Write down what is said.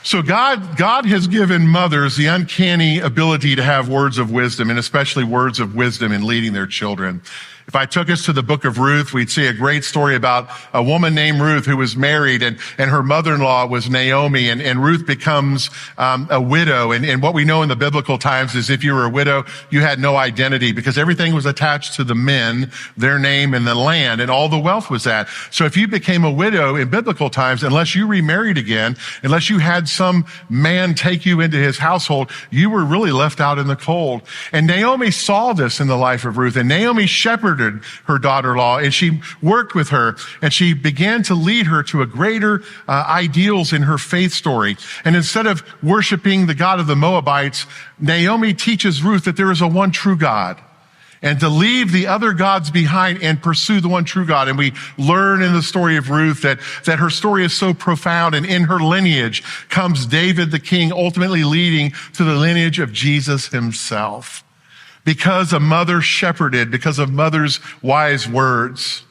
So God has given mothers the uncanny ability to have words of wisdom, and especially words of wisdom in leading their children. If I took us to the book of Ruth, we'd see a great story about a woman named Ruth who was married, and her mother-in-law was Naomi, and Ruth becomes a widow. And what we know in the biblical times is if you were a widow, you had no identity because everything was attached to the men, their name, and the land, and all the wealth was that. So if you became a widow in biblical times, unless you remarried again, unless you had some man take you into his household, you were really left out in the cold. And Naomi saw this in the life of Ruth, and Naomi shepherded her daughter-in-law, and she worked with her, and she began to lead her to a greater ideals in her faith story. And instead of worshiping the God of the Moabites, Naomi teaches Ruth that there is a one true God, and to leave the other gods behind and pursue the one true God. And we learn in the story of Ruth that her story is so profound, and in her lineage comes David the king, ultimately leading to the lineage of Jesus himself. Because a mother shepherded, because of mother's wise words.